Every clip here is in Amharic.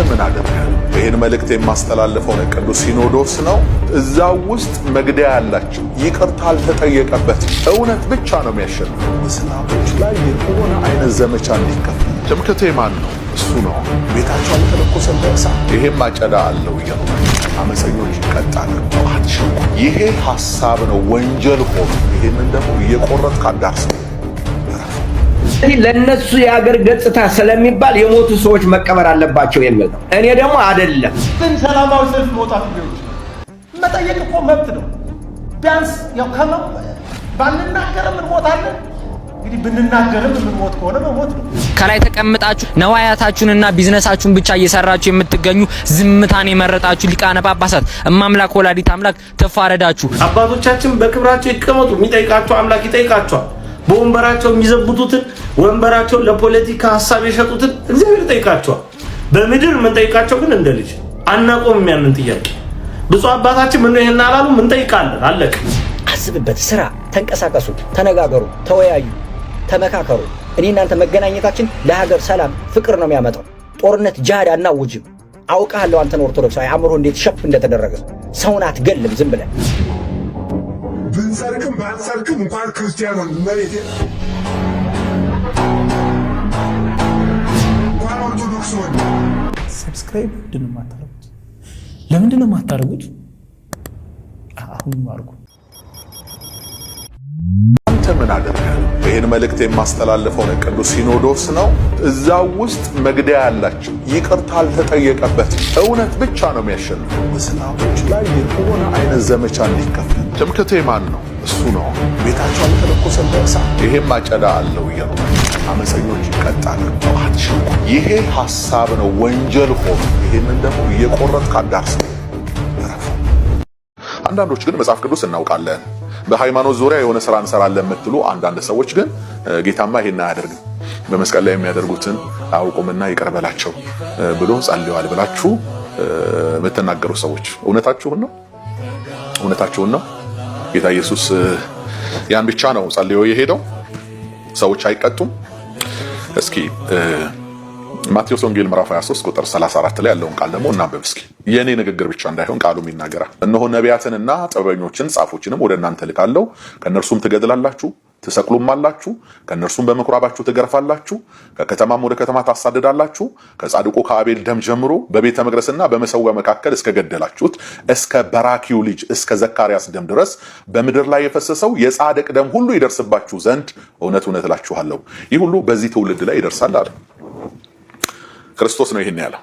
ምን አደረጋል? ይህን መልእክት የማስተላልፈው ቅዱስ ሲኖዶስ ነው። እዛው ውስጥ መግደያ ያላቸው ይቅርታ አልተጠየቀበትም። እውነት ብቻ ነው የሚያሸንፈው። እስላሞች ላይ የሆነ አይነት ዘመቻ እንዲከፈት ትምክህቴ ማን ነው? እሱ ነው። ቤታቸው አልተለኮሰም በእሳት። ይሄም አጨዳ አለው እያሉ አመፀኞች ይቀጣሉ። ይሄ ሐሳብ ነው ወንጀል ሆኖ ይሄንን ደግሞ እየቆረጥክ አዳርሰው። ለነሱ የሀገር ገጽታ ስለሚባል የሞቱ ሰዎች መቀበር አለባቸው የሚል ነው። እኔ ደግሞ አይደለም። ግን ሰላማዊ ሰልፍ መውጣት ሊሆን መጠየቅ እኮ መብት ነው። ቢያንስ ያው ባንናገርም እንሞታለን። እንግዲህ ብንናገርም የምንሞት ከሆነ መሞት ነው። ከላይ ተቀምጣችሁ ነዋያታችሁንና ቢዝነሳችሁን ብቻ እየሰራችሁ የምትገኙ ዝምታን የመረጣችሁ ሊቃነ ጳጳሳት እማምላክ ወላዲት አምላክ ተፋረዳችሁ። አባቶቻችን በክብራቸው ይቀመጡ። የሚጠይቃቸው አምላክ ይጠይቃቸዋል። በወንበራቸው የሚዘብቱትን ወንበራቸው ለፖለቲካ ሐሳብ የሸጡትን እግዚአብሔር ይጠይቃቸዋል። በምድር ምን ጠይቃቸው ግን እንደ ልጅ አናቆም። ያንን ጥያቄ ብፁዕ አባታችን ምን ይሄን አላሉ ምን ጠይቃለን? አለቀ። አስብበት፣ ስራ፣ ተንቀሳቀሱ፣ ተነጋገሩ፣ ተወያዩ፣ ተመካከሩ። እኔ እናንተ መገናኘታችን ለሀገር ሰላም፣ ፍቅር ነው የሚያመጣው። ጦርነት ጃሃድ አናውጅም። አውቃለሁ አንተን ኦርቶዶክሳዊ አእምሮ እንዴት ሸፍ እንደተደረገ። ሰውን አትገልም ዝም ብለን። ብንሰርክም ባንሰርክም እንኳን ክርስቲያኑ መሬት እንኳን ኦርቶዶክስ ሆነ። ሰብስክራይብ ለምንድን ነው የማታደርጉት? አሁን አድርጉ። አንተ ምን አደረጋል? ይህን መልእክት የማስተላልፈው ቅዱስ ሲኖዶስ ነው። እዛው ውስጥ መግደያ ያላቸው ይቅርታ አልተጠየቀበትም። እውነት ብቻ ነው የሚያሸንፈው። እስላሞች ላይ የሆነ አይነት ዘመቻ እንዲከፈት ትምክህቴ ማን ነው? እሱ ነው። ቤታቸው አልተለኮሰም በእሳት። ይሄም አጨዳ አለው እያሉ አመፀኞች ይቀጣሉ። ይሄ ሐሳብ ነው ወንጀል ሆኖ ይሄንን ደግሞ እየቆረጥክ አዳርሰው። አንዳንዶች ግን መጽሐፍ ቅዱስ እናውቃለን በሃይማኖት ዙሪያ የሆነ ስራ እንሰራለን የምትሉ አንዳንድ ሰዎች ግን ጌታማ ይሄን አያደርግም በመስቀል ላይ የሚያደርጉትን አውቁምና ይቅር በላቸው ብሎ ጸልየዋል ብላችሁ የምትናገሩ ሰዎች እውነታችሁን ነው? እውነታችሁን ነው? ጌታ ኢየሱስ ያን ብቻ ነው ጸልዮ የሄደው? ሰዎች አይቀጡም? እስኪ ማቴዎስ ወንጌል ምዕራፍ 23 ቁጥር 34 ላይ ያለውን ቃል ደግሞ እናንብብ እስኪ። የኔ ንግግር ብቻ እንዳይሆን ቃሉም ይናገራል። እነሆ ነቢያትንና ጥበበኞችን ጻፎችንም ወደ እናንተ ልካለሁ፣ ከነርሱም ትገድላላችሁ፣ ትሰቅሉማላችሁ፣ ከነርሱም በምኩራባችሁ ትገርፋላችሁ፣ ከከተማም ወደ ከተማ ታሳድዳላችሁ፣ ከጻድቁ ከአቤል ደም ጀምሮ በቤተ መቅደስና በመሠዊያው መካከል እስከ ገደላችሁት እስከ በራኪው ልጅ እስከ ዘካርያስ ደም ድረስ በምድር ላይ የፈሰሰው የጻድቅ ደም ሁሉ ይደርስባችሁ ዘንድ እውነት እውነት እላችኋለሁ ይህ ሁሉ በዚህ ትውልድ ላይ ይደርሳል አለ። ክርስቶስ ነው ይሄን ያለው።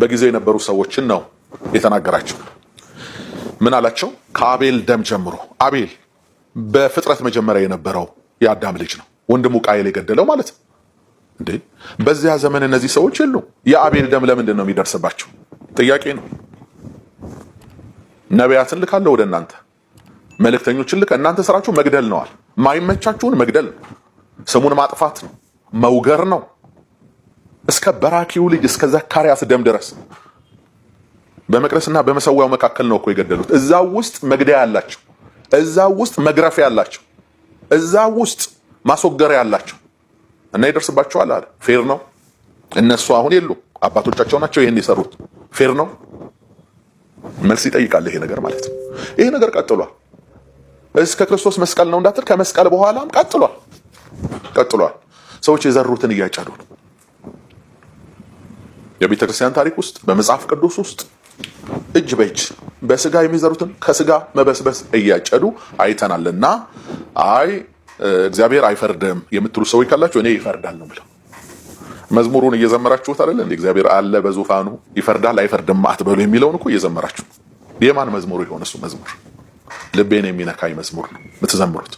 በጊዜው የነበሩ ሰዎችን ነው የተናገራቸው። ምን አላቸው? ከአቤል ደም ጀምሮ። አቤል በፍጥረት መጀመሪያ የነበረው የአዳም ልጅ ነው፣ ወንድሙ ቃየል የገደለው ማለት ነው እንዴ። በዚያ ዘመን እነዚህ ሰዎች የሉ። የአቤል ደም ለምንድን ነው የሚደርስባቸው? ጥያቄ ነው። ነቢያትን ልካለሁ ወደ እናንተ፣ መልእክተኞችን ልከ እናንተ ስራችሁ መግደል ነዋል። ማይመቻችሁን መግደል ነው፣ ስሙን ማጥፋት ነው፣ መውገር ነው። እስከ በራኪው ልጅ እስከ ዘካርያስ ደም ድረስ በመቅደስና በመሠዊያው መካከል ነው እኮ የገደሉት። እዛው ውስጥ መግደያ ያላቸው፣ እዛው ውስጥ መግረፊያ ያላቸው፣ እዛው ውስጥ ማስወገሪያ ያላቸው እና ይደርስባቸዋል አለ። ፌር ነው? እነሱ አሁን የሉ፣ አባቶቻቸው ናቸው ይሄን የሰሩት። ፌር ነው? መልስ ይጠይቃል ይሄ ነገር ማለት ነው። ይሄ ነገር ቀጥሏል። እስከ ክርስቶስ መስቀል ነው እንዳትል፣ ከመስቀል በኋላም ቀጥሏል። ሰዎች የዘሩትን እያጨዱ ነው። የቤተ ክርስቲያን ታሪክ ውስጥ በመጽሐፍ ቅዱስ ውስጥ እጅ በእጅ በስጋ የሚዘሩትን ከስጋ መበስበስ እያጨዱ አይተናልና አይ እግዚአብሔር አይፈርድም የምትሉ ሰዎች ካላችሁ እኔ ይፈርዳል ነው ብለው መዝሙሩን እየዘመራችሁት አይደል እንዴ? እግዚአብሔር አለ በዙፋኑ ይፈርዳል አይፈርድም አትበሉ የሚለውን እኮ እየዘመራችሁ። የማን መዝሙር ይሆን እሱ? መዝሙር ልቤን የሚነካኝ መዝሙር ነው የምትዘምሩት።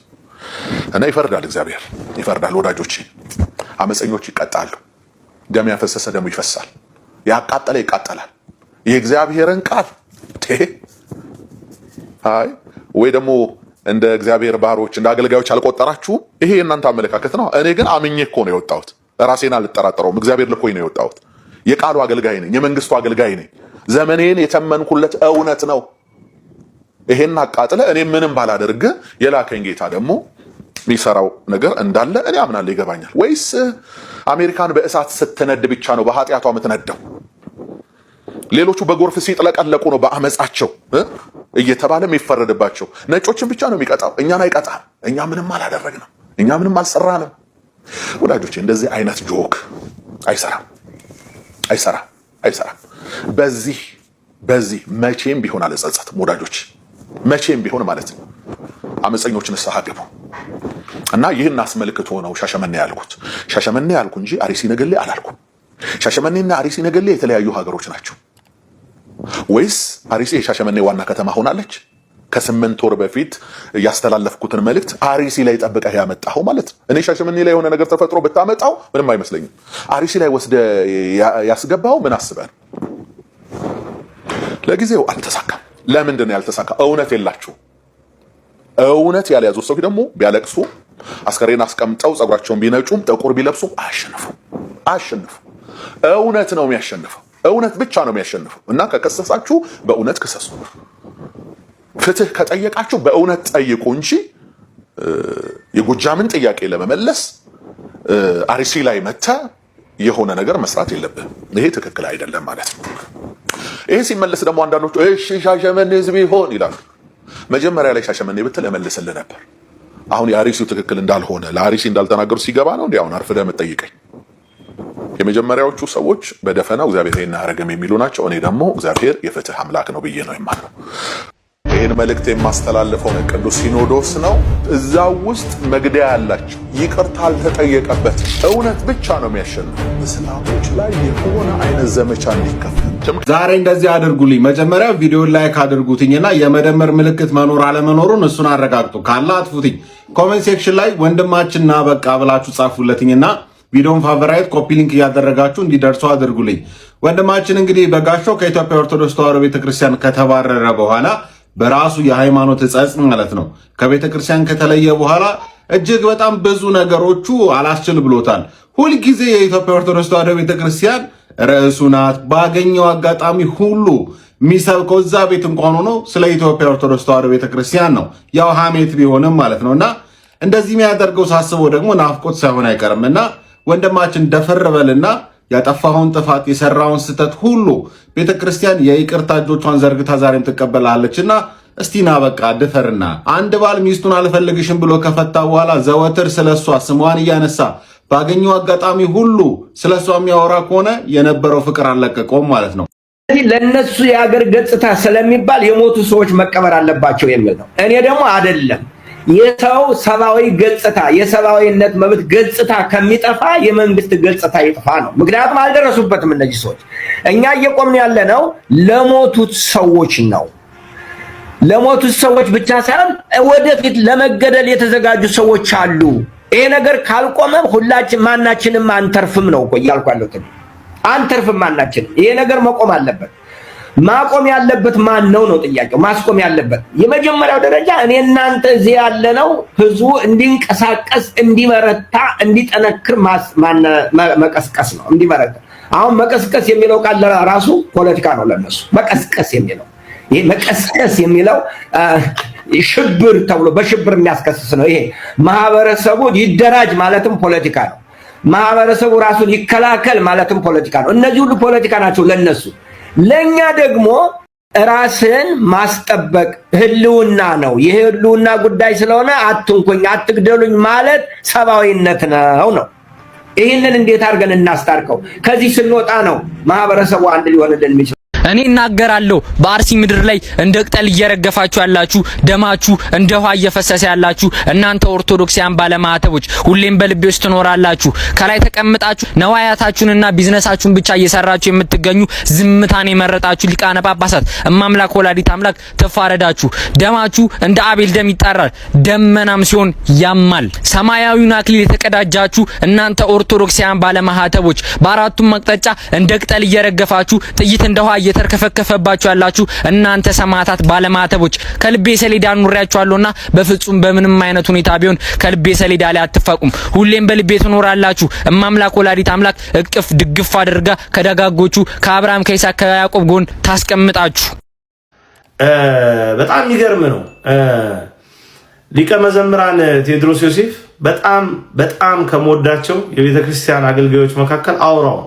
እና ይፈርዳል፣ እግዚአብሔር ይፈርዳል ወዳጆቼ። አመፀኞች ይቀጣሉ። ደም ያፈሰሰ ደሙ ይፈሳል፣ ያቃጠለ ይቃጠላል። የእግዚአብሔርን ቃል አይ ወይ ደግሞ እንደ እግዚአብሔር ባሮች እንደ አገልጋዮች አልቆጠራችሁ። ይሄ የእናንተ አመለካከት ነው። እኔ ግን አምኜ እኮ ነው የወጣሁት። ራሴን አልጠራጠረውም። እግዚአብሔር ልኮኝ ነው የወጣሁት። የቃሉ አገልጋይ ነኝ፣ የመንግስቱ አገልጋይ ነኝ። ዘመኔን የተመንኩለት እውነት ነው። ይሄን አቃጥለ እኔ ምንም ባላደርግ የላከኝ ጌታ ደግሞ የሚሰራው ነገር እንዳለ እኔ አምናለሁ፣ ይገባኛል። ወይስ አሜሪካን በእሳት ስትነድ ብቻ ነው በኃጢአቷ የምትነደው? ሌሎቹ በጎርፍ ሲጥለቀለቁ ነው በአመጻቸው እየተባለ የሚፈረድባቸው። ነጮችን ብቻ ነው የሚቀጣው፣ እኛን አይቀጣም። እኛ ምንም አላደረግንም፣ እኛ ምንም አልሰራንም። ወዳጆቼ እንደዚህ አይነት ጆክ አይሰራም። በዚህ መቼም ቢሆን አልጸጸትም ወዳጆች፣ መቼም ቢሆን ማለት ነው። አመፀኞችን ንስሐ ግቡ እና ይህን አስመልክቶ ነው ሻሸመኔ ያልኩት። ሻሸመኔ ያልኩ እንጂ አርሲ ነገሌ አላልኩም። ሻሸመኔና አርሲ ነገሌ የተለያዩ ሀገሮች ናቸው። ወይስ አርሲ የሻሸመኔ ዋና ከተማ ሆናለች? ከ8 ወር በፊት ያስተላለፍኩትን መልእክት አርሲ ላይ ጠብቀህ ያመጣው ማለት ነው። እኔ ሻሸመኔ ላይ የሆነ ነገር ተፈጥሮ ብታመጣው ምንም አይመስለኝም። አርሲ ላይ ወስደ ያስገባው ምን አስበህ? ለጊዜው አልተሳካም። ለምንድን ነው ያልተሳካ? እውነት የላችሁ። እውነት ያልያዙ ሰዎች ደግሞ ቢያለቅሱ አስከሬን አስቀምጠው ጸጉራቸውን ቢነጩም ጥቁር ቢለብሱ አያሸንፉ። እውነት ነው የሚያሸንፈው። እውነት ብቻ ነው የሚያሸንፈው። እና ከከሰሳችሁ በእውነት ክሰሱ። ፍትህ ከጠየቃችሁ በእውነት ጠይቁ እንጂ የጎጃምን ጥያቄ ለመመለስ አርሲ ላይ መተ የሆነ ነገር መስራት የለብህም። ይሄ ትክክል አይደለም ማለት ነው። ይሄ ሲመለስ ደግሞ አንዳንዶቹ እሺ ሻሸመኔ ህዝብ ይሆን ይላሉ። መጀመሪያ ላይ ሻሸመኔ ብትል እመልስልህ ነበር። አሁን የአርሲው ትክክል እንዳልሆነ ለአርሲ እንዳልተናገሩ ሲገባ ነው እንዴ አሁን አርፍደህ የምትጠይቀኝ? የመጀመሪያዎቹ ሰዎች በደፈናው እግዚአብሔር ይሄን አያረግም የሚሉ ናቸው። እኔ ደግሞ እግዚአብሔር የፍትህ አምላክ ነው ብዬ ነው የማምነው። ይህን መልእክት የማስተላልፈው ቅዱስ ሲኖዶስ ነው። እዛው ውስጥ መግደያ ያላቸው ይቅርታ አልተጠየቀበት እውነት ብቻ ነው የሚያሸንፈው። እስላሞች ላይ የሆነ አይነት ዘመቻ እንዲከፈት ዛሬ እንደዚህ አድርጉልኝ። መጀመሪያ ቪዲዮን ላይክ አድርጉትኝና የመደመር ምልክት መኖር አለመኖሩን እሱን አረጋግጡ። ካለ አጥፉትኝ። ኮሜንት ሴክሽን ላይ ወንድማችንና በቃ ብላችሁ ጻፉለትኝና ቪዲዮን ፋቨራይት ኮፒ ሊንክ እያደረጋችሁ እንዲደርሱ አድርጉልኝ። ወንድማችን እንግዲህ በጋሻው ከኢትዮጵያ ኦርቶዶክስ ተዋሕዶ ቤተክርስቲያን ከተባረረ በኋላ በራሱ የሃይማኖት ጸጽ ማለት ነው ከቤተክርስቲያን ከተለየ በኋላ እጅግ በጣም ብዙ ነገሮቹ አላስችል ብሎታል። ሁልጊዜ የኢትዮጵያ ኦርቶዶክስ ተዋሕዶ ቤተክርስቲያን ርዕሱ ናት። ባገኘው አጋጣሚ ሁሉ የሚሰብከው እዛ ቤት እንኳን ሆኖ ስለ ኢትዮጵያ ኦርቶዶክስ ተዋሕዶ ቤተክርስቲያን ነው። ያው ሐሜት ቢሆንም ማለት ነውና እንደዚህ የሚያደርገው ሳስበው ደግሞ ናፍቆት ሳይሆን አይቀርምና ወንድማችን ደፈር በልና ያጠፋውን ጥፋት የሰራውን ስተት ሁሉ ቤተክርስቲያን የይቅርታ እጆቿን ዘርግታ ዛሬም ትቀበላለችና እስቲና በቃ ድፈርና አንድ ባል ሚስቱን አልፈልግሽም ብሎ ከፈታ በኋላ ዘወትር ስለሷ ስሟን እያነሳ ባገኘው አጋጣሚ ሁሉ ስለሷ የሚያወራ ከሆነ የነበረው ፍቅር አልለቀቀውም ማለት ነው። ለነሱ የሀገር ገጽታ ስለሚባል የሞቱ ሰዎች መቀበር አለባቸው የሚል ነው። እኔ ደግሞ አይደለም የሰው ሰብአዊ ገጽታ የሰብአዊነት መብት ገጽታ ከሚጠፋ የመንግስት ገጽታ ይጥፋ ነው። ምክንያቱም አልደረሱበትም እነዚህ ሰዎች። እኛ እየቆምን ያለነው ለሞቱት ሰዎች ነው። ለሞቱት ሰዎች ብቻ ሳይሆን ወደፊት ለመገደል የተዘጋጁ ሰዎች አሉ። ይሄ ነገር ካልቆመ ሁላችን ማናችንም አንተርፍም ነው እኮ እያልኩ ያለሁት። አንተርፍም ማናችንም። ይሄ ነገር መቆም አለበት። ማቆም ያለበት ማን ነው ነው ጥያቄው። ማስቆም ያለበት የመጀመሪያው ደረጃ እኔ እናንተ እዚህ ያለነው ህዝቡ እንዲንቀሳቀስ፣ እንዲበረታ፣ እንዲጠነክር መቀስቀስ ነው። እንዲበረታ። አሁን መቀስቀስ የሚለው ቃል ራሱ ፖለቲካ ነው ለነሱ። መቀስቀስ የሚለው ይሄ መቀስቀስ የሚለው ሽብር ተብሎ በሽብር የሚያስከስስ ነው። ይሄ ማህበረሰቡ ይደራጅ ማለትም ፖለቲካ ነው። ማህበረሰቡ ራሱን ይከላከል ማለትም ፖለቲካ ነው። እነዚህ ሁሉ ፖለቲካ ናቸው ለነሱ። ለኛ ደግሞ ራስን ማስጠበቅ ህልውና ነው። የህልውና ጉዳይ ስለሆነ አትንኩኝ፣ አትግደሉኝ ማለት ሰብአዊነት ነው። ይህንን እንዴት አድርገን እናስታርቀው? ከዚህ ስንወጣ ነው ማህበረሰቡ አንድ ሊሆንልን የሚችለው። እኔ እናገራለሁ በአርሲ ምድር ላይ እንደ ቅጠል እየረገፋችሁ ያላችሁ ደማችሁ እንደ ውሃ እየፈሰሰ ያላችሁ እናንተ ኦርቶዶክሳውያን ባለማዕተቦች ሁሌም በልቤ ውስጥ ትኖራላችሁ። ከላይ ተቀምጣችሁ ነዋያታችሁንና ቢዝነሳችሁን ብቻ እየሰራችሁ የምትገኙ ዝምታን የመረጣችሁ ሊቃነ ጳጳሳት እማምላክ ወላዲት አምላክ ተፋረዳችሁ። ደማችሁ እንደ አቤል ደም ይጣራል፣ ደመናም ሲሆን ያማል። ሰማያዊውን አክሊል የተቀዳጃችሁ እናንተ ኦርቶዶክሳውያን ባለማዕተቦች በአራቱም አቅጣጫ እንደ ቅጠል እየረገፋችሁ ጥይት እንደ ውሃ እየተርከፈከፈባችሁ ያላችሁ እናንተ ሰማዕታት ባለማዕተቦች ከልቤ ሰሌዳ ኑሪያችኋለሁና በፍጹም በምንም አይነት ሁኔታ ቢሆን ከልቤ ሰሌዳ ላይ አትፋቁም። ሁሌም በልቤ ትኖራላችሁ። እማምላክ ወላዲት አምላክ እቅፍ ድግፍ አድርጋ ከደጋጎቹ ከአብርሃም ከይስሐቅ ከያዕቆብ ጎን ታስቀምጣችሁ። በጣም የሚገርም ነው። ሊቀ መዘምራን ቴዎድሮስ ዮሴፍ በጣም ከመወዳቸው የቤተክርስቲያን አገልጋዮች መካከል አውራው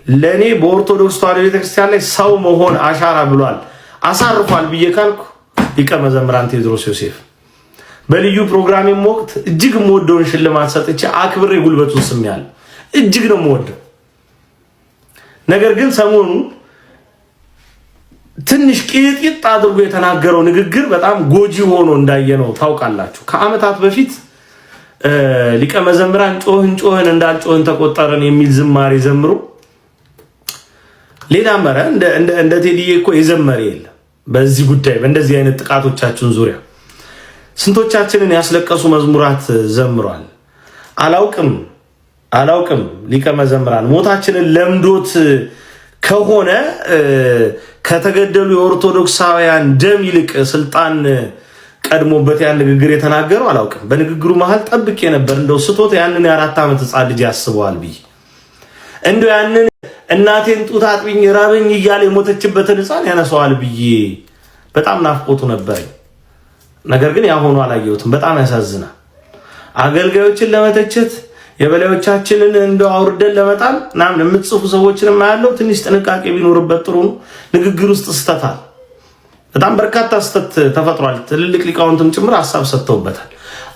ለኔ በኦርቶዶክስ ተዋሕዶ ቤተክርስቲያን ላይ ሰው መሆን አሻራ ብሏል አሳርፏል ብዬ ካልኩ ሊቀ መዘምራን ቴዎድሮስ ዮሴፍ በልዩ ፕሮግራሜም ወቅት እጅግ የምወደውን ሽልማት ሰጥቼ አክብሬ ጉልበቱን ስሜያለሁ። እጅግ ነው የምወደው። ነገር ግን ሰሞኑ ትንሽ ቂጥቂጥ አድርጎ የተናገረው ንግግር በጣም ጎጂ ሆኖ እንዳየነው ታውቃላችሁ። ከዓመታት በፊት ሊቀ መዘምራን ጮህን እንዳልጮህን ተቆጠረን የሚል ዝማሬ ዘምሮ ሌላ መረ እንደ ቴዲዬ እኮ የዘመረ የለም። በዚህ ጉዳይ በእንደዚህ አይነት ጥቃቶቻችን ዙሪያ ስንቶቻችንን ያስለቀሱ መዝሙራት ዘምሯል። አላውቅም ሊቀ መዘምራን ሞታችንን ለምዶት ከሆነ ከተገደሉ የኦርቶዶክሳውያን ደም ይልቅ ስልጣን ቀድሞበት ያን ንግግር የተናገረው አላውቅም። በንግግሩ መሃል ጠብቄ ነበር እንደው ስቶት ያንን የ4 ዓመት ሕፃን ልጅ ያስበዋል ብዬ እንደው ያንን እናቴን ጡት አጥቢኝ ራበኝ እያለ የሞተችበትን ሕፃን ያነሳዋል ብዬ በጣም ናፍቆቱ ነበር። ነገር ግን ያ ሆኖ አላየሁትም። በጣም ያሳዝናል። አገልጋዮችን ለመተቸት የበላዮቻችንን እንደው አውርደን ለመጣል ምናምን የምትጽፉ ሰዎችንም ያለው ትንሽ ጥንቃቄ ቢኖርበት ጥሩ ነው። ንግግር ውስጥ ስተታል በጣም በርካታ ስተት ተፈጥሯል። ትልልቅ ሊቃውንትም ጭምር ሐሳብ ሰጥተውበታል።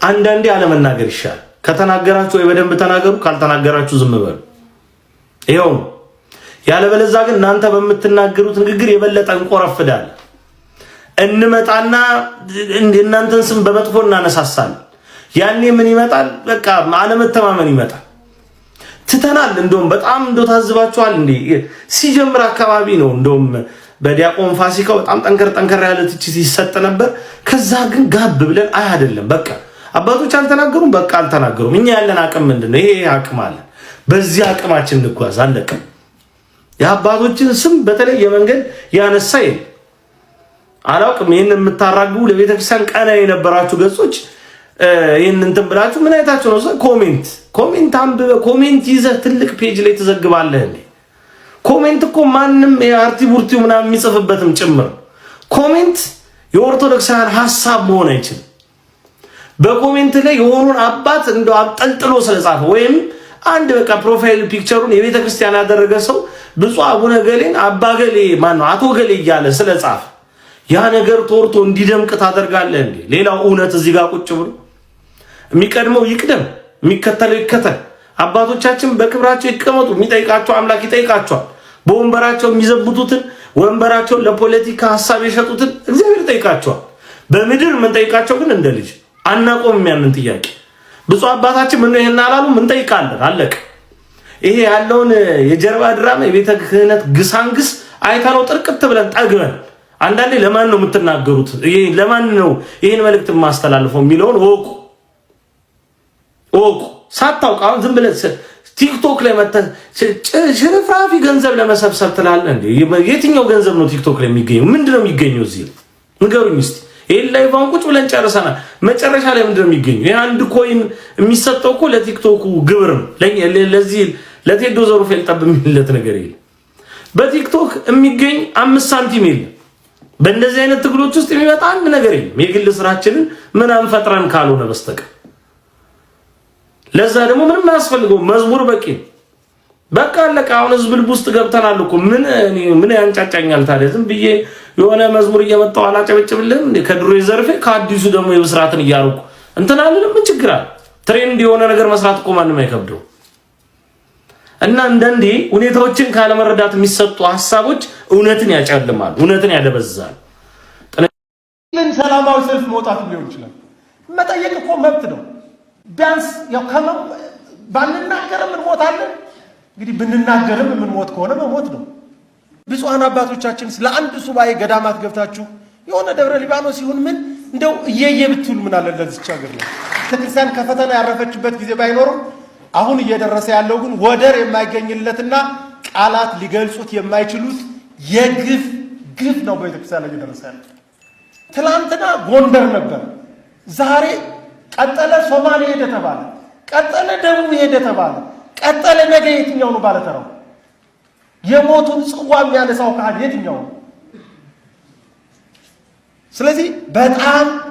አንዳንዴ አለመናገር ይሻላል። ከተናገራችሁ ወይ በደንብ ተናገሩ፣ ካልተናገራችሁ ዝም በሉ። ይሄው ያለበለዚያ ግን እናንተ በምትናገሩት ንግግር የበለጠ እንቆረፍዳል። እንመጣና እናንተን ስም በመጥፎ እናነሳሳለን። ያኔ ምን ይመጣል? በቃ አለመተማመን ይመጣል። ትተናል። እንደውም በጣም እንደው ታዝባችኋል እንዴ? ሲጀምር አካባቢ ነው እንደውም በዲያቆን ፋሲካው በጣም ጠንከር ያለ ትችት ይሰጥ ነበር። ከዛ ግን ጋብ ብለን አይደለም በቃ አባቶች አልተናገሩም፣ በቃ አልተናገሩም። እኛ ያለን አቅም ምንድነው? ይሄ አቅም አለ። በዚህ አቅማችን እንጓዝ አለቀ። የአባቶችን ስም በተለይ የመንገድ ያነሳ የለም። አላውቅም። ይሄን የምታራግቡ ለቤተክርስቲያን ቀና የነበራችሁ ገጾች ይሄን እንትን ብላችሁ ምን አይታችሁ ነው? ኮሜንት አንብበ ኮሜንት ይዘህ ትልቅ ፔጅ ላይ ተዘግባለህ እንዴ? ኮሜንት እኮ ማንም የአርቲ ቡርቲው ምናምን የሚጽፍበትም ጭምር ኮሜንት የኦርቶዶክሳውያን ሐሳብ መሆን አይችልም። በኮሜንት ላይ የሆኑን አባት እንደው አብጠልጥሎ ስለጻፈ ወይም አንድ በቃ ፕሮፋይል ፒክቸሩን የቤተክርስቲያን ያደረገ ሰው ብፁዕ አቡነ ገሌን አባ ገሌ ማነው አቶ ገሌ እያለ ስለጻፈ ያ ነገር ተወርቶ እንዲደምቅ ታደርጋለህ እንዴ? ሌላው እውነት እዚህ ጋር ቁጭ ብሎ የሚቀድመው ይቅደም፣ የሚከተለው ይከተል። አባቶቻችን በክብራቸው ይቀመጡ። የሚጠይቃቸው አምላክ ይጠይቃቸዋል። በወንበራቸው የሚዘብቱትን ወንበራቸውን ለፖለቲካ ሐሳብ የሸጡትን እግዚአብሔር ይጠይቃቸዋል። በምድር ምን ጠይቃቸው ግን እንደ ልጅ አናቆም። ያንን ጥያቄ ብፁዕ አባታችን ምን ይሄን አላሉ ምን ጠይቃለን? አለቀ። ይሄ ያለውን የጀርባ ድራማ የቤተ ክህነት ግሳንግስ አይተነው ጥርቅት ብለን ጠግበን አንዳንዴ ለማን ነው የምትናገሩት? ይሄ ለማን ነው ይሄን መልእክት የማስተላልፈው የሚለውን ወቁ። ሳታውቅ አሁን ዝም ብለህ ቲክቶክ ላይ መተህ ሽርፍራፊ ገንዘብ ለመሰብሰብ ትላለህ እንዴ? የትኛው ገንዘብ ነው ቲክቶክ ላይ የሚገኘው? ምንድነው የሚገኘው? እዚህ ንገሩኝ እስቲ። ይሄን ላይ ቁጭ ብለን ጨርሰናል። መጨረሻ ላይ ምንድነው የሚገኘው? ይሄ አንድ ኮይን የሚሰጠው እኮ ለቲክቶኩ ግብር ነው። ለዚህ ለቴዶ ዘሩፌል ጠብ የሚልለት ነገር የለም። በቲክቶክ የሚገኝ 5 ሳንቲም የለም። በእንደዚህ አይነት ትግሎች ውስጥ የሚመጣ አንድ ነገር የለም። የግል ስራችንን ምን አንፈጥረን ካልሆነ በስተቀር ለዛ ደግሞ ምንም አያስፈልገው። መዝሙር በቂ በቃ አለቀ። አሁን ህዝብ ልብ ውስጥ ገብተናል እኮ ምን ያንጫጫኛል ታዲያ? ዝም ብዬ የሆነ መዝሙር እየመጣው አላጨበጭብልህም እንዴ? ከድሮ የዘርፌ ከአዲሱ ደግሞ የብስራትን እያሩኩ እንትን አልልም። ምን ችግር አለ? ትሬንድ የሆነ ነገር መስራት እኮ ማንም አይከብደው። እና አንዳንዴ ሁኔታዎችን ካለመረዳት የሚሰጡ ሐሳቦች እውነትን ያጨልማሉ፣ እውነትን ያደበዛሉ። ሰላማዊ ሰልፍ መውጣት ሊሆን ይችላል። መጠየቅ እኮ መብት ነው። ቢያንስ ያው ባንናገርም እንሞታለን። እንግዲህ ብንናገርም የምንሞት ከሆነ መሞት ነው። ብፁዓን አባቶቻችን ለአንድ ሱባኤ ገዳማት ገብታችሁ የሆነ ደብረ ሊባኖስ ይሁን ምን እንደው እየየ ብትሉ ምን አለ ለዚች ሀገር ነው። ቤተክርስቲያን ከፈተና ያረፈችበት ጊዜ ባይኖርም አሁን እየደረሰ ያለው ግን ወደር የማይገኝለትና ቃላት ሊገልጹት የማይችሉት ግፍ ነው በቤተክርስቲያን ላይ እየደረሰ ያለው። ትላንትና ጎንደር ነበር፣ ዛሬ ቀጠለ ሶማሌ ሄደ ተባለ፣ ቀጠለ ደቡብ ሄደ ተባለ፣ ቀጠለ ነገ የትኛው ነው ባለተራው? የሞቱን ጽዋ የሚያነሳው ካህን የትኛው ነው? ስለዚህ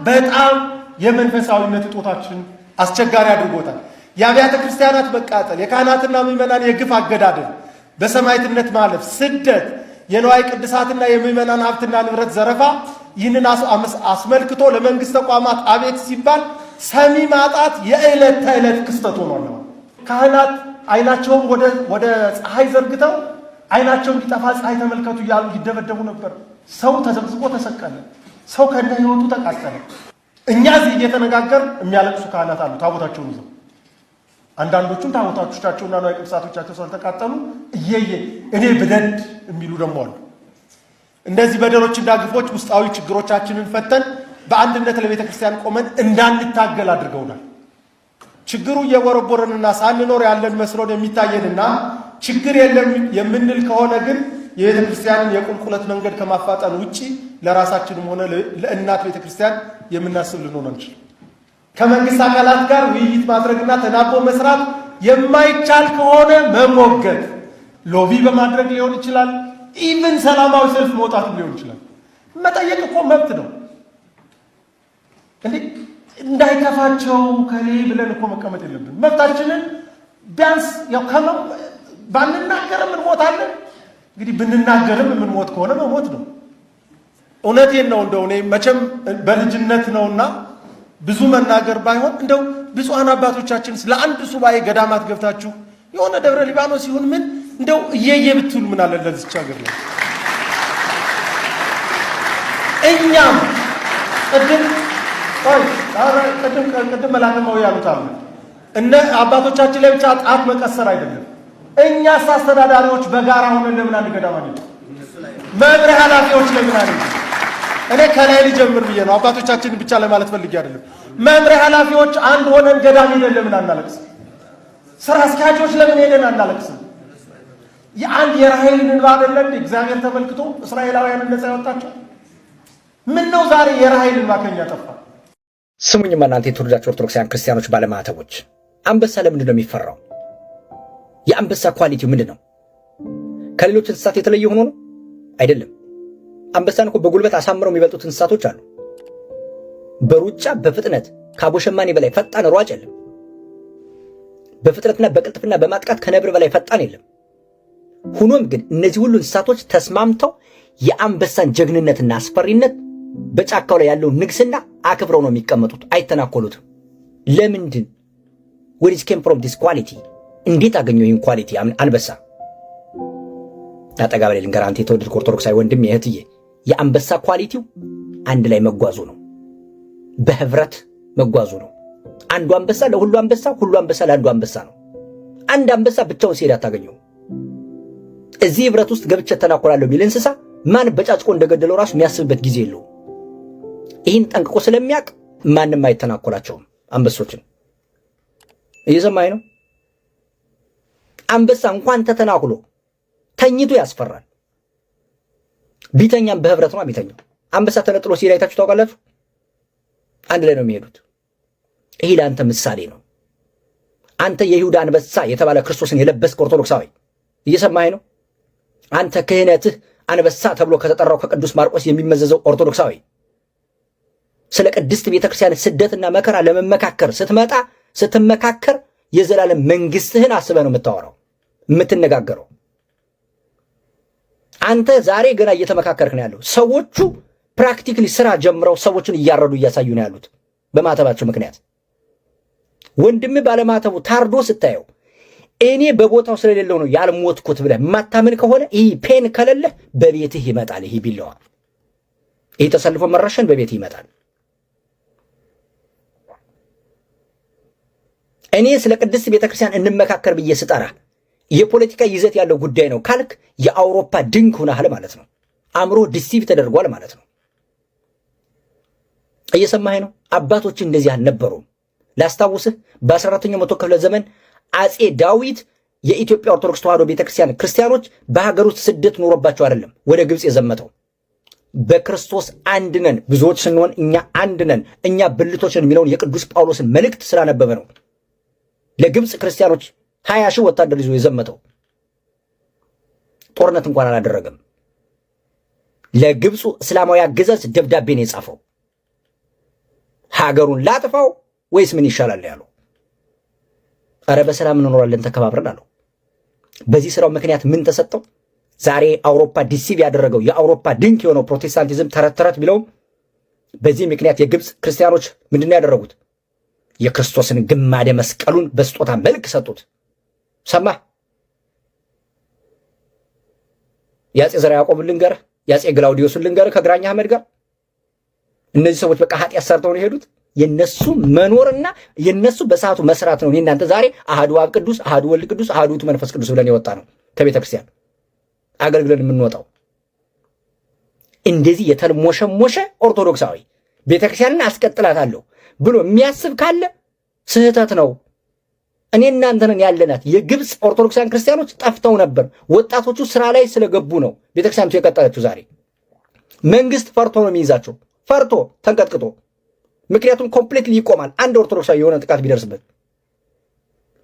በጣም የመንፈሳዊነት እጦታችን አስቸጋሪ አድርጎታል። የአብያተ ክርስቲያናት መቃጠል፣ የካህናትና ምዕመናን የግፍ አገዳደል በሰማዕትነት ማለፍ፣ ስደት፣ የንዋየ ቅድሳትና የምዕመናን ሀብትና ንብረት ዘረፋ ይህንን አስመልክቶ ለመንግስት ተቋማት አቤት ሲባል ሰሚ ማጣት የዕለት ተዕለት ክስተት ሆኗል። ካህናት አይናቸውን ወደ ፀሐይ ዘርግተው አይናቸው እንዲጠፋ ፀሐይ ተመልከቱ እያሉ ይደበደቡ ነበር። ሰው ተዘቅዝቆ ተሰቀለ። ሰው ከነ ህይወቱ ተቃጠለ። እኛ እዚህ እየተነጋገር የሚያለቅሱ ካህናት አሉ ታቦታቸውን ይዘው። አንዳንዶቹም ታቦታቶቻቸውና ንዋየ ቅድሳቶቻቸው ስላልተቃጠሉ እየየ እኔ ብደድ የሚሉ ደግሞ አሉ። እንደዚህ በደሎችና ግፎች ውስጣዊ ችግሮቻችንን ፈተን በአንድነት ለቤተ ክርስቲያን ቆመን እንዳንታገል አድርገውናል። ችግሩ እየቦረቦረንና ሳንኖር ያለን መስሎን የሚታየንና ችግር የለም የምንል ከሆነ ግን የቤተ ክርስቲያንን የቁልቁለት መንገድ ከማፋጠን ውጪ ለራሳችንም ሆነ ለእናት ቤተ ክርስቲያን የምናስብ ልንሆን አንችልም። ከመንግስት አካላት ጋር ውይይት ማድረግና ተናቦ መስራት የማይቻል ከሆነ መሞገት፣ ሎቢ በማድረግ ሊሆን ይችላል። ኢቭን ሰላማዊ ሰልፍ መውጣትም ሊሆን ይችላል። መጠየቅ እኮ መብት ነው። እንዳይከፋቸው ከሌ ብለን እኮ መቀመጥ የለብን። መብታችንን ቢያንስ ያው ባንናገርም እንሞታለን። እንግዲህ ብንናገርም የምንሞት ከሆነ መሞት ነው። እውነቴን ነው። እንደው እኔ መቼም በልጅነት ነውና ብዙ መናገር ባይሆን እንደው ብፁዓን አባቶቻችን ለአንድ ሱባኤ ገዳማት ገብታችሁ የሆነ ደብረ ሊባኖስ ይሁን ምን እንደው እየየ ብትሉ ምን አለ ለዚች ሀገር ነው። እኛም ቅድም መላከማው ያሉት አለ እነ አባቶቻችን ላይ ብቻ ጣት መቀሰር አይደለም። እኛስ አስተዳዳሪዎች በጋራ ሆነን ለምን አንድ ገዳም አንል? መምሪያ ኃላፊዎች ለምን አንል? እኔ ከላይ ልጀምር ብዬ ነው። አባቶቻችንን ብቻ ለማለት ፈልጌ አይደለም። መምሪያ ኃላፊዎች አንድ ሆነን ገዳም ሄደን ለምን አናለቅስም? ስራ አስኪያጆች ለምን ሄደን አናለቅስም? የአንድ የራሔልን እንባ አይደለም እግዚአብሔር ተመልክቶ እስራኤላውያንን ነፃ ያወጣቸው? ምን ነው ዛሬ የራሔልን እንባ ከኛ ጠፋ? ስሙኝማ እናንተ የተወደዳችሁ ኦርቶዶክሳውያን ክርስቲያኖች ባለማዕተቦች፣ አንበሳ ለምንድን ነው የሚፈራው? የአንበሳ ኳሊቲው ምንድን ነው? ከሌሎች እንስሳት የተለየ ሆኖ ነው? አይደለም። አንበሳን እኮ በጉልበት አሳምረው የሚበልጡት እንስሳቶች አሉ። በሩጫ በፍጥነት ከአቦ ሸማኔ በላይ ፈጣን ሯጭ የለም። በፍጥነትና በቅልጥፍና በማጥቃት ከነብር በላይ ፈጣን የለም። ሆኖም ግን እነዚህ ሁሉ እንስሳቶች ተስማምተው የአንበሳን ጀግንነትና አስፈሪነት በጫካው ላይ ያለውን ንግስና አክብረው ነው የሚቀመጡት። አይተናኮሉትም። ለምንድን? where is came from this quality? እንዴት አገኘው ይህን ኳሊቲ አንበሳ? አጠጋብ ላይ ልንገርህ አንተ የተወደድክ ኦርቶዶክሳዊ ወንድም እህትዬ፣ የአንበሳ ኳሊቲው አንድ ላይ መጓዙ ነው። በህብረት መጓዙ ነው። አንዱ አንበሳ ለሁሉ አንበሳ፣ ሁሉ አንበሳ ለአንዱ አንበሳ ነው። አንድ አንበሳ ብቻውን ሲሄድ አታገኘው። እዚህ ህብረት ውስጥ ገብቼ ተናኮላለሁ የሚል እንስሳ ማን በጫጭቆ እንደገደለው ራሱ የሚያስብበት ጊዜ የለውም። ይህን ጠንቅቆ ስለሚያውቅ ማንም አይተናኮላቸውም አንበሶችን። እየሰማኸኝ ነው? አንበሳ እንኳን ተተናኩሎ ተኝቶ ያስፈራል። ቢተኛም በህብረት ነው ቢተኛው። አንበሳ ተነጥሎ ሲሄድ አይታችሁ ታውቃላችሁ? አንድ ላይ ነው የሚሄዱት። ይሄ ለአንተ ምሳሌ ነው። አንተ የይሁዳ አንበሳ የተባለ ክርስቶስን የለበስክ ኦርቶዶክሳዊ እየሰማኸኝ ነው? አንተ ክህነትህ አንበሳ ተብሎ ከተጠራው ከቅዱስ ማርቆስ የሚመዘዘው ኦርቶዶክሳዊ ስለ ቅድስት ቤተክርስቲያን ስደትና መከራ ለመመካከር ስትመካከር የዘላለም መንግስትህን አስበህ ነው የምታወራው የምትነጋገረው። አንተ ዛሬ ገና እየተመካከርክ ነው ያለው። ሰዎቹ ፕራክቲካሊ ስራ ጀምረው ሰዎችን እያረዱ እያሳዩ ነው ያሉት በማተባቸው ምክንያት። ወንድም ባለማተቡ ታርዶ ስታየው እኔ በቦታው ስለሌለው ነው ያልሞትኩት ብለህ ማታምን ከሆነ ይህ ፔን ከሌለ በቤትህ ይመጣል። ይህ ቢለዋ ይህ ተሰልፎ መረሸን በቤትህ ይመጣል። እኔ ስለ ቅድስት ቤተክርስቲያን እንመካከር ብዬ ስጠራ የፖለቲካ ይዘት ያለው ጉዳይ ነው ካልክ የአውሮፓ ድንክ ሆነሃል ማለት ነው። አእምሮ ዲሲቭ ተደርጓል ማለት ነው። እየሰማኸኝ ነው? አባቶች እንደዚህ አልነበሩም። ላስታውስህ፣ በ14ኛው መቶ ክፍለ ዘመን አጼ ዳዊት የኢትዮጵያ ኦርቶዶክስ ተዋሕዶ ቤተክርስቲያን ክርስቲያኖች በሀገር ውስጥ ስደት ኖሮባቸው አይደለም ወደ ግብፅ የዘመተው። በክርስቶስ አንድ ነን፣ ብዙዎች ስንሆን እኛ አንድ ነን፣ እኛ ብልቶች ነን የሚለውን የቅዱስ ጳውሎስን መልእክት ስላነበበ ነው ለግብፅ ክርስቲያኖች 20 ሺህ ወታደር ይዞ የዘመተው። ጦርነት እንኳን አላደረገም። ለግብፁ እስላማዊ አገዛዝ ደብዳቤ ነው የጻፈው። ሀገሩን ላጥፋው ወይስ ምን ይሻላል ያለው? አረ በሰላም እንኖራለን ተከባብረን አለው። በዚህ ስራው ምክንያት ምን ተሰጠው? ዛሬ አውሮፓ ዲሲቭ ያደረገው የአውሮፓ ድንክ የሆነው ፕሮቴስታንቲዝም ተረት ቢለውም በዚህ ምክንያት የግብፅ ክርስቲያኖች ምንድነው ያደረጉት? የክርስቶስን ግማደ መስቀሉን በስጦታ መልክ ሰጡት። ሰማ ያጼ ዘርዓ ያዕቆብን ልንገርህ፣ ያጼ ግላውዲዮስን ልንገርህ ከግራኝ አህመድ ጋር እነዚህ ሰዎች በቃ ኃጢአት ሰርተው ነው የሄዱት። የነሱ መኖርና የነሱ በሰዓቱ መስራት ነው። እናንተ ዛሬ አሐዱ አብ ቅዱስ፣ አሐዱ ወልድ ቅዱስ፣ አሐዱ ውእቱ መንፈስ ቅዱስ ብለን የወጣ ነው ከቤተ ክርስቲያን አገልግለን የምንወጣው። እንደዚህ የተልሞሸሞሸ ኦርቶዶክሳዊ ቤተክርስቲያንን አስቀጥላታለሁ ብሎ የሚያስብ ካለ ስህተት ነው። እኔ እናንተንን ያለናት የግብፅ ኦርቶዶክሳን ክርስቲያኖች ጠፍተው ነበር። ወጣቶቹ ስራ ላይ ስለገቡ ነው ቤተክርስቲያኒቱ የቀጠለችው። ዛሬ መንግስት ፈርቶ ነው የሚይዛቸው፣ ፈርቶ ተንቀጥቅጦ። ምክንያቱም ኮምፕሊትሊ ይቆማል አንድ ኦርቶዶክሳዊ የሆነ ጥቃት ቢደርስበት።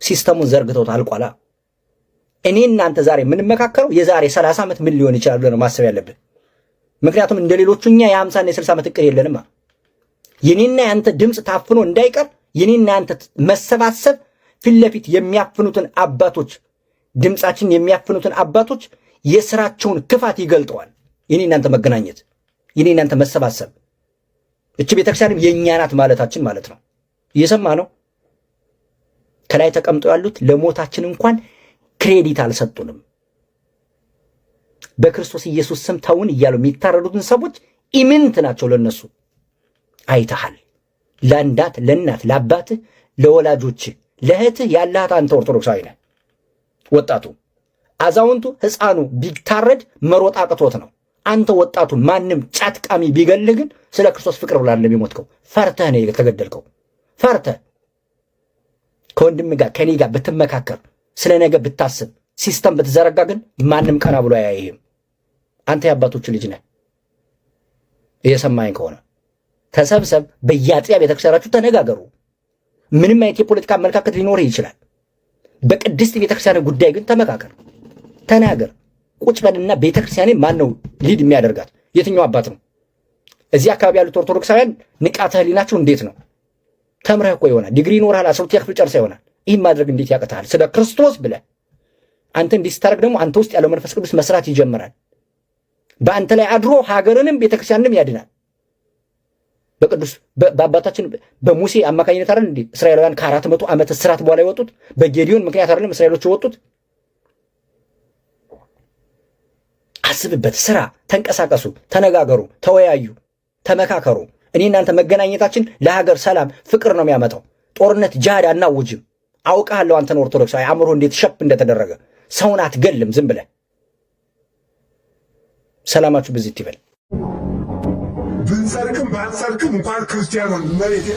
ሲስተሙን ዘርግተውት አልቋላ። እኔ እናንተ ዛሬ የምንመካከረው የዛሬ 30 ዓመት ምን ሊሆን ይችላል ብለን ማሰብ ያለብን። ምክንያቱም እንደ ሌሎቹ እኛ የ50 እና የ60 ዓመት እቅድ የለንም። የኔና ያንተ ድምፅ ታፍኖ እንዳይቀር የኔና ያንተ መሰባሰብ ፊት ለፊት የሚያፍኑትን አባቶች ድምፃችን የሚያፍኑትን አባቶች የስራቸውን ክፋት ይገልጠዋል። የኔና ያንተ መገናኘት፣ የኔና ያንተ መሰባሰብ፣ እቺ ቤተክርስቲያንም የኛ ናት ማለታችን ማለት ነው። እየሰማ ነው። ከላይ ተቀምጠው ያሉት ለሞታችን እንኳን ክሬዲት አልሰጡንም። በክርስቶስ ኢየሱስ ስም ተውን እያሉ የሚታረዱትን ሰዎች ኢምንት ናቸው ለነሱ። አይተሃል። ለአንዳት ለእናት ለአባትህ ለወላጆችህ ለእህትህ ያለሃት አንተ ኦርቶዶክሳዊ ነህ። ወጣቱ አዛውንቱ ሕፃኑ ቢታረድ መሮጥ አቅቶት ነው። አንተ ወጣቱ ማንም ጫት ቃሚ ቢገልህ ግን ስለ ክርስቶስ ፍቅር ብላ እንደሚሞትከው ፈርተህ ነው የተገደልከው። ፈርተህ ከወንድም ጋር ከኔ ጋር ብትመካከር ስለ ነገ ብታስብ ሲስተም ብትዘረጋ ግን ማንም ቀና ብሎ አያይህም። አንተ የአባቶቹ ልጅ ነህ። እየሰማኝ ከሆነ ተሰብሰብ፣ በየአጥቢያ ቤተክርስቲያናችሁ ተነጋገሩ። ምንም አይነት የፖለቲካ አመለካከት ሊኖርህ ይችላል። በቅድስት ቤተክርስቲያን ጉዳይ ግን ተመካከር፣ ተናገር። ቁጭ በልና ቤተክርስቲያኔ ማን ነው ሊድ የሚያደርጋት? የትኛው አባት ነው? እዚህ አካባቢ ያሉት ኦርቶዶክሳውያን ንቃተ ህሊናቸው እንዴት ነው? ተምረህ እኮ ይሆናል፣ ዲግሪ ይኖርሃል፣ 12ኛ ክፍል ጨርሰህ ይሆናል። ይህን ማድረግ እንዴት ያቅትሃል? ስለ ክርስቶስ ብለህ አንተ እንዲህ ስታደርግ ደግሞ አንተ ውስጥ ያለው መንፈስ ቅዱስ መስራት ይጀምራል። በአንተ ላይ አድሮ ሀገርንም ቤተክርስቲያንንም ያድናል። በቅዱስ በአባታችን በሙሴ አማካኝነት አይደል እንዴ እስራኤላውያን ከ400 ዓመት እስራት በኋላ የወጡት? በጌዲዮን ምክንያት አይደለም እስራኤሎች የወጡት? አስብበት፣ ስራ፣ ተንቀሳቀሱ፣ ተነጋገሩ፣ ተወያዩ፣ ተመካከሩ። እኔ እናንተ መገናኘታችን ለሀገር ሰላም፣ ፍቅር ነው የሚያመጣው። ጦርነት፣ ጂሃድ አናውጅም። አውቃለሁ አንተን ኦርቶዶክሳዊ አእምሮ እንዴት ሸፕ እንደተደረገ። ሰውን አትገልም ዝም ብለህ። ሰላማችሁ ብዝት ይበል። ብንሰርቅም ባንሰርቅም እንኳን ክርስቲያኑን መሬት